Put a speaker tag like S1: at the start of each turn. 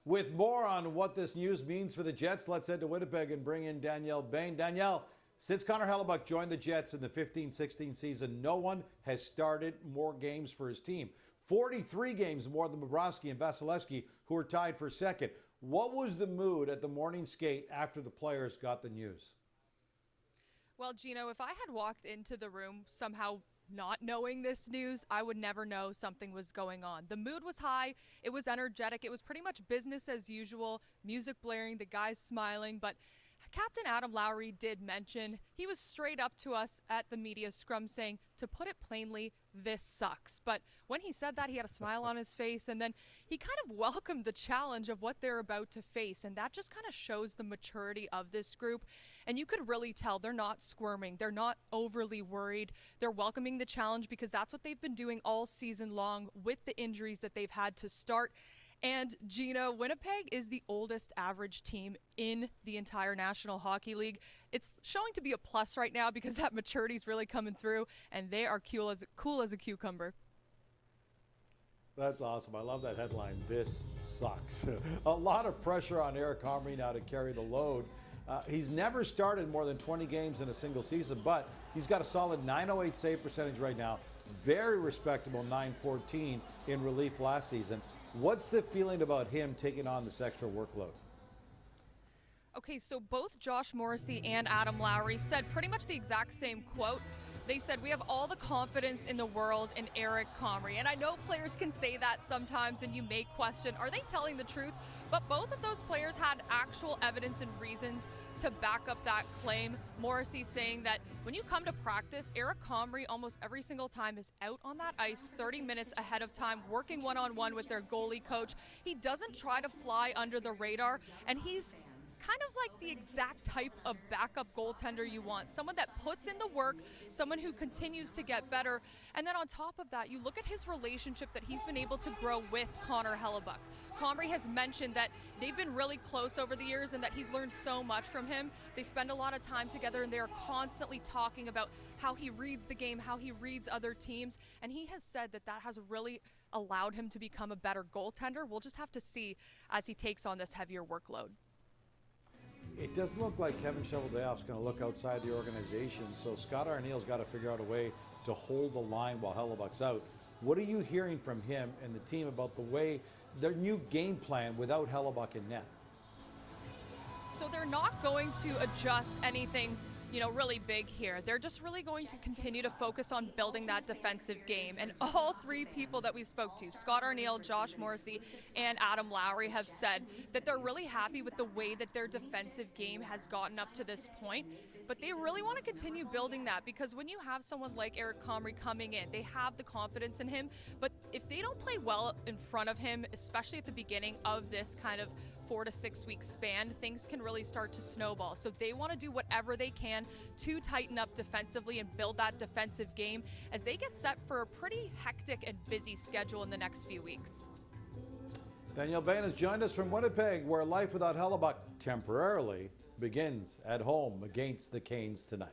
S1: With more on what this news means for the Jets, let's head to Winnipeg and bring in Danielle Bain. Danielle, since Connor Hellebuyck joined the Jets in the 15-16 season, no one has started more games for his team. 43 games more than Bobrovsky and Vasilevsky, who are tied for second. What was the mood at the morning skate after the players got the news?
S2: Well, Gino, if I had walked into the room somehow not knowing this news, I would never know something was going on. The mood was high. It was energetic. It was pretty much business as usual, music blaring, the guys smiling. But Captain Adam Lowry did mention, he was straight up to us at the media scrum saying, to put it plainly, this sucks. But when he said that, he had a smile on his face, and then he kind of welcomed the challenge of what they're about to face. And that just kind of shows the maturity of this group. And you could really tell they're not squirming. They're not overly worried. They're welcoming the challenge because that's what they've been doing all season long with the injuries that they've had to start. And Gina, Winnipeg is the oldest average team in the entire National Hockey League. It's showing to be a plus right now because that maturity is really coming through, and they are cool as a cucumber.
S1: That's awesome. I love that headline. This sucks. A lot of pressure on Eric Comrie now to carry the load. He's never started more than 20 games in a single season, but he's got a solid .908 save percentage right now. Very respectable .914 in relief last season. What's the feeling about him taking on this extra workload?
S2: Okay, so both Josh Morrissey and Adam Lowry said pretty much the exact same quote. They said, we have all the confidence in the world in Eric Comrie. And I know players can say that sometimes, and you may question, are they telling the truth? But both of those players had actual evidence and reasons to back up that claim. Morrissey saying that when you come to practice, Eric Comrie almost every single time is out on that ice 30 minutes ahead of time, working one-on-one with their goalie coach. He doesn't try to fly under the radar, and he's kind of like the exact type of backup goaltender you want. Someone that puts in the work, someone who continues to get better. And then on top of that, you look at his relationship that he's been able to grow with Connor Hellebuyck. Comrie has mentioned that they've been really close over the years and that he's learned so much from him. They spend a lot of time together and they're constantly talking about how he reads the game, how he reads other teams. And he has said that that has really allowed him to become a better goaltender. We'll just have to see as he takes on this heavier workload.
S1: It doesn't look like Kevin Cheveldayoff's going to look outside the organization, so Scott Arniel's got to figure out a way to hold the line while Hellebuyck's out. What are you hearing from him and the team about the way their new game plan without Hellebuyck in net?
S2: So they're not going to adjust anything, really big here. They're just really going to continue to focus on building that defensive game. And all three people that we spoke to, Scott Arniel, Josh Morrissey, and Adam Lowry, have said that they're really happy with the way that their defensive game has gotten up to this point. But they really want to continue building that because when you have someone like Eric Comrie coming in, they have the confidence in him. But if they don't play well in front of him, especially at the beginning of this kind of 4 to 6 week span, things can really start to snowball. So they want to do whatever they can to tighten up defensively and build that defensive game as they get set for a pretty hectic and busy schedule in the next few weeks.
S1: Danielle Bain has joined us from Winnipeg, where life without Hellebuyck temporarily begins at home against the Canes tonight.